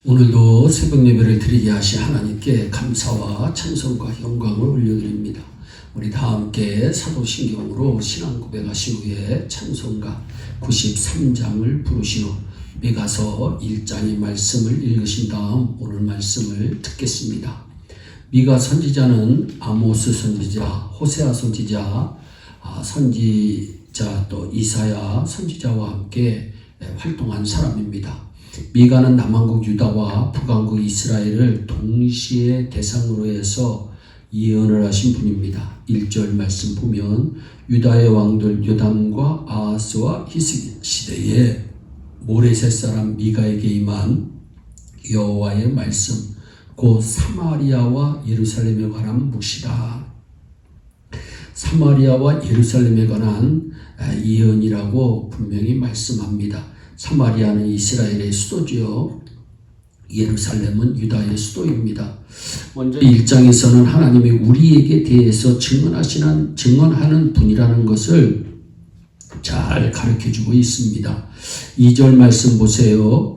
오늘도 새벽 예배를 드리게 하신 하나님께 감사와 찬송과 영광을 올려드립니다. 우리 다 함께 사도신경으로 신앙 고백하신 후에 찬송가 93장을 부르신 후 미가서 1장의 말씀을 읽으신 다음 오늘 말씀을 듣겠습니다. 미가 선지자는 아모스 선지자, 호세아 선지자, 또 이사야 선지자와 함께 활동한 사람입니다. 미가는 남왕국 유다와 북왕국 이스라엘을 동시에 대상으로 해서 예언을 하신 분입니다. 1절 말씀 보면 유다의 왕들 요담과 아하스와 히스기 시대에 모레셋 사람 미가에게 임한 여호와의 말씀, 곧 사마리아와 예루살렘에 관한 묵시다. 사마리아와 예루살렘에 관한 예언이라고 분명히 말씀합니다. 사마리아는 이스라엘의 수도지요. 예루살렘은 유다의 수도입니다. 먼저 1장에서는 하나님이 우리에게 대해서 증언하는 분이라는 것을 잘 가르쳐주고 있습니다. 2절 말씀 보세요.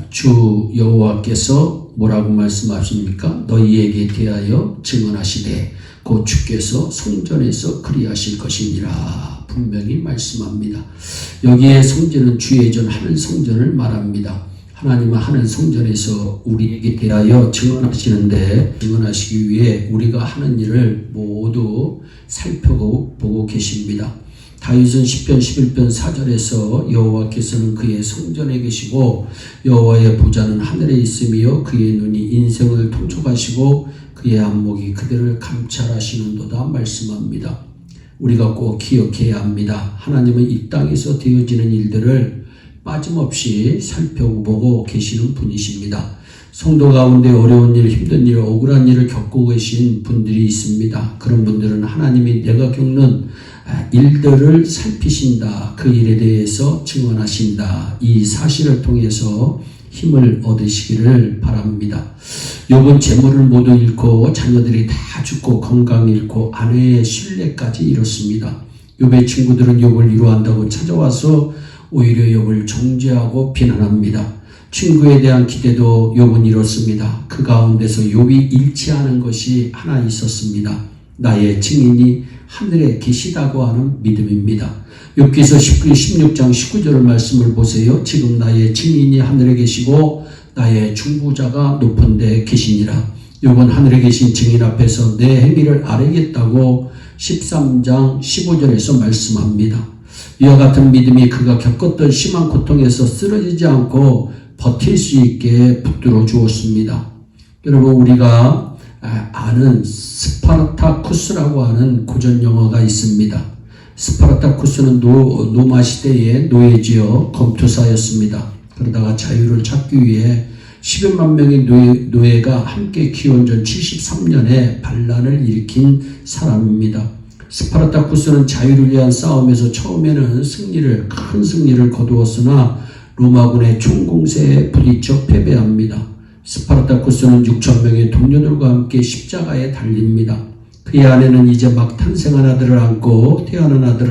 주 여호와께서 뭐라고 말씀하십니까? 너희에게 대하여 증언하시되 곧 주께서 성전에서 그리하실 것이니라. 분명히 말씀합니다. 여기에 성전은 주의 전 하늘 성전을 말합니다. 하나님은 하늘 성전에서 우리에게 대하여 증언하시는데, 증언하시기 위해 우리가 하는 일을 모두 살펴보고 계십니다. 다윗은 시편 11편 4절에서 여호와께서는 그의 성전에 계시고 여호와의 보좌는 하늘에 있으며 그의 눈이 인생을 통촉하시고 그의 안목이 그들을 감찰하시는도다 말씀합니다. 우리가 꼭 기억해야 합니다. 하나님은 이 땅에서 되어지는 일들을 빠짐없이 살펴보고 계시는 분이십니다. 성도 가운데 어려운 일, 힘든 일, 억울한 일을 겪고 계신 분들이 있습니다. 그런 분들은 하나님이 내가 겪는 일들을 살피신다. 그 일에 대해서 증언하신다. 이 사실을 통해서 힘을 얻으시기를 바랍니다. 욥은 재물을 모두 잃고 자녀들이 다 죽고 건강 잃고 아내의 신뢰까지 잃었습니다. 욥의 친구들은 욥을 위로한다고 찾아와서 오히려 욥을 정죄하고 비난합니다. 친구에 대한 기대도 욥은 잃었습니다. 그 가운데서 욥이 잃지 않은 것이 하나 있었습니다. 나의 증인이 하늘에 계시다고 하는 믿음입니다. 욥기서 16장 19절 말씀을 보세요. 지금 나의 증인이 하늘에 계시고 나의 중보자가 높은 데 계시니라. 욥은 하늘에 계신 증인 앞에서 내 행위를 아뢰겠다고 13장 15절에서 말씀합니다. 이와 같은 믿음이 그가 겪었던 심한 고통에서 쓰러지지 않고 버틸 수 있게 붙들어 주었습니다. 여러분, 우리가 아는 스파르타쿠스라고 하는 고전 영화가 있습니다. 스파르타쿠스는 로마 시대의 노예지요. 검투사였습니다. 그러다가 자유를 찾기 위해 10여만 명의 노예가 함께 기원전 73년에 반란을 일으킨 사람입니다. 스파르타쿠스는 자유를 위한 싸움에서 처음에는 큰 승리를 거두었으나 로마군의 총공세에 부딪혀 패배합니다. 스파르타쿠스는 6,000명의 동료들과 함께 십자가에 달립니다. 그의 아내는 이제 막 태어난 아들을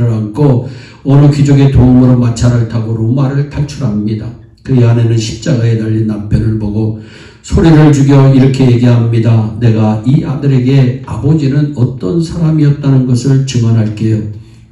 안고 어느 귀족의 도움으로 마차를 타고 로마를 탈출합니다. 그의 아내는 십자가에 달린 남편을 보고 소리를 죽여 이렇게 얘기합니다. 내가 이 아들에게 아버지는 어떤 사람이었다는 것을 증언할게요.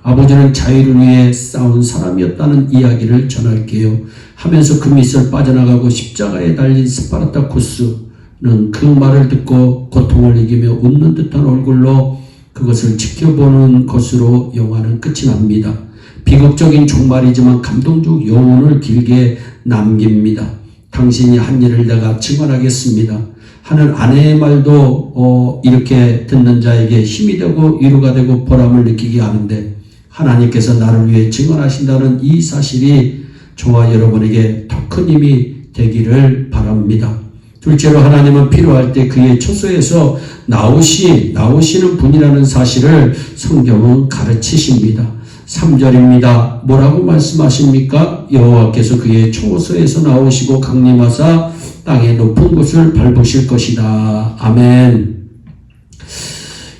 아버지는 자유를 위해 싸운 사람이었다는 이야기를 전할게요. 하면서 그 밑을 빠져나가고 십자가에 달린 스파르타쿠스는 그 말을 듣고 고통을 이기며 웃는 듯한 얼굴로 그것을 지켜보는 것으로 영화는 끝이 납니다. 비극적인 종말이지만 감동적 여운을 길게 남깁니다. 당신이 한 일을 내가 증언하겠습니다. 하는 아내의 말도 이렇게 듣는 자에게 힘이 되고 위로가 되고 보람을 느끼게 하는데, 하나님께서 나를 위해 증언하신다는 이 사실이 저와 여러분에게 더 큰 힘이 되기를 바랍니다. 둘째로, 하나님은 필요할 때 그의 처소에서 나오시는 분이라는 사실을 성경은 가르치십니다. 3절입니다. 뭐라고 말씀하십니까? 여호와께서 그의 처소에서 나오시고 강림하사 땅의 높은 곳을 밟으실 것이다. 아멘.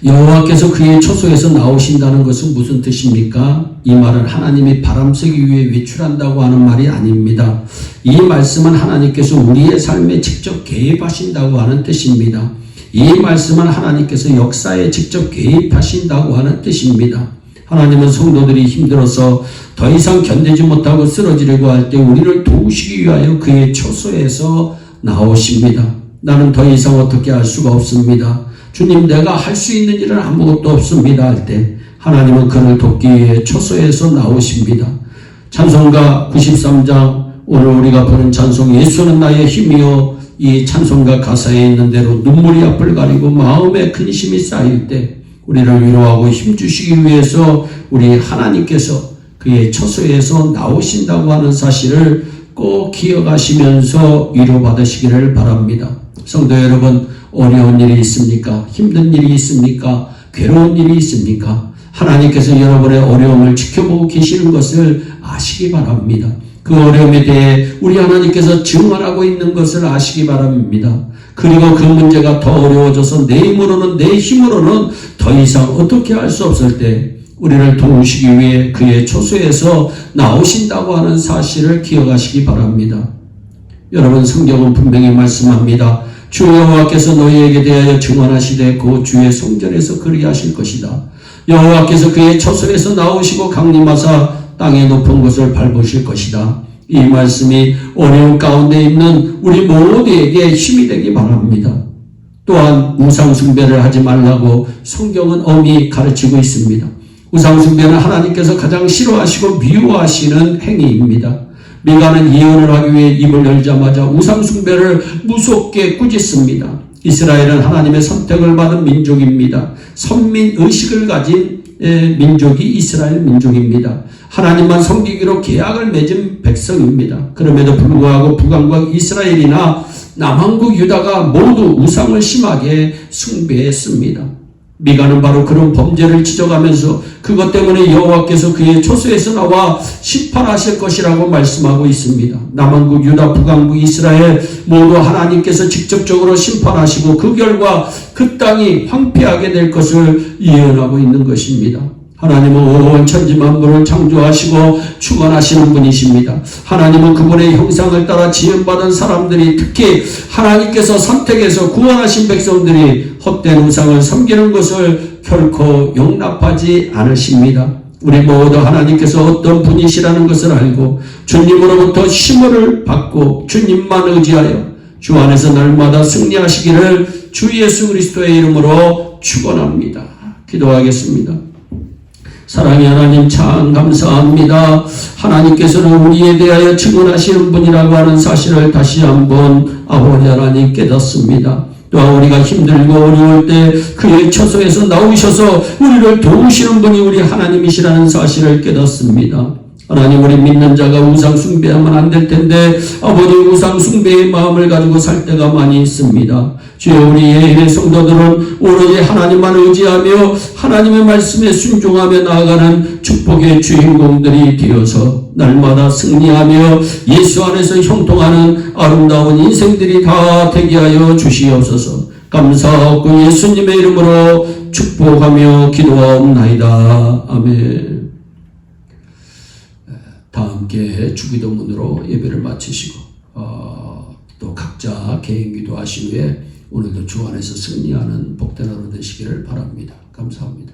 여호와께서 그의 처소에서 나오신다는 것은 무슨 뜻입니까? 이 말은 하나님이 바람 쐬기 위해 외출한다고 하는 말이 아닙니다. 이 말씀은 하나님께서 우리의 삶에 직접 개입하신다고 하는 뜻입니다. 이 말씀은 하나님께서 역사에 직접 개입하신다고 하는 뜻입니다. 하나님은 성도들이 힘들어서 더 이상 견디지 못하고 쓰러지려고 할 때 우리를 도우시기 위하여 그의 처소에서 나오십니다. 나는 더 이상 어떻게 할 수가 없습니다. 주님, 내가 할 수 있는 일은 아무것도 없습니다 할 때 하나님은 그를 돕기 위해 처소에서 나오십니다. 찬송가 93장 오늘 우리가 보는 찬송 예수는 나의 힘이요, 이 찬송가 가사에 있는 대로 눈물이 앞을 가리고 마음에 근심이 쌓일 때 우리를 위로하고 힘주시기 위해서 우리 하나님께서 그의 처소에서 나오신다고 하는 사실을 꼭 기억하시면서 위로받으시기를 바랍니다. 성도 여러분, 어려운 일이 있습니까? 힘든 일이 있습니까? 괴로운 일이 있습니까? 하나님께서 여러분의 어려움을 지켜보고 계시는 것을 아시기 바랍니다. 그 어려움에 대해 우리 하나님께서 증언하고 있는 것을 아시기 바랍니다. 그리고 그 문제가 더 어려워져서 내 힘으로는 더 이상 어떻게 할 수 없을 때 우리를 도우시기 위해 그의 처소에서 나오신다고 하는 사실을 기억하시기 바랍니다. 여러분, 성경은 분명히 말씀합니다. 주 여호와께서 너희에게 대하여 증언하시되 그 주의 성전에서 그리하실 것이다. 여호와께서 그의 처소에서 나오시고 강림하사 땅의 높은 곳을 밟으실 것이다. 이 말씀이 어려움 가운데 있는 우리 모두에게 힘이 되기 바랍니다. 또한 우상숭배를 하지 말라고 성경은 엄히 가르치고 있습니다. 우상숭배는 하나님께서 가장 싫어하시고 미워하시는 행위입니다. 미가는 예언을 하기 위해 입을 열자마자 우상숭배를 무섭게 꾸짖습니다. 이스라엘은 하나님의 선택을 받은 민족입니다. 선민의식을 가진 민족이 이스라엘 민족입니다. 하나님만 섬기기로 계약을 맺은 백성입니다. 그럼에도 불구하고 북왕국 이스라엘이나 남왕국 유다가 모두 우상을 심하게 숭배했습니다. 미가는 바로 그런 범죄를 지적하면서 그것 때문에 여호와께서 그의 처소에서 나와 심판하실 것이라고 말씀하고 있습니다. 남왕국 유다, 북왕국 이스라엘 모두 하나님께서 직접적으로 심판하시고 그 결과 그 땅이 황폐하게 될 것을 예언하고 있는 것입니다. 하나님은 온 천지 만물을 창조하시고 주관하시는 분이십니다. 하나님은 그분의 형상을 따라 지음받은 사람들이, 특히 하나님께서 선택해서 구원하신 백성들이 헛된 우상을 섬기는 것을 결코 용납하지 않으십니다. 우리 모두 하나님께서 어떤 분이시라는 것을 알고 주님으로부터 힘을 받고 주님만 의지하여 주 안에서 날마다 승리하시기를 주 예수 그리스도의 이름으로 축원합니다. 기도하겠습니다. 사랑의 하나님, 참 감사합니다. 하나님께서는 우리에 대하여 증언하시는 분이라고 하는 사실을 다시 한번 아버지 하나님 깨닫습니다. 또한 우리가 힘들고 어려울 때 그의 처소에서 나오셔서 우리를 도우시는 분이 우리 하나님이시라는 사실을 깨닫습니다. 하나님, 우리 믿는 자가 우상 숭배하면 안 될 텐데 아버지, 우상 숭배의 마음을 가지고 살 때가 많이 있습니다. 주여, 우리 예인의 성도들은 오로지 하나님만 의지하며 하나님의 말씀에 순종하며 나아가는 축복의 주인공들이 되어서 날마다 승리하며 예수 안에서 형통하는 아름다운 인생들이 다 되게 하여 주시옵소서. 감사하고 예수님의 이름으로 축복하며 기도하옵나이다. 아멘. 다 함께 주기도문으로 예배를 마치시고 또 각자 개인 기도하신 후에 오늘도 주 안에서 승리하는 복된 하루 되시기를 바랍니다. 감사합니다.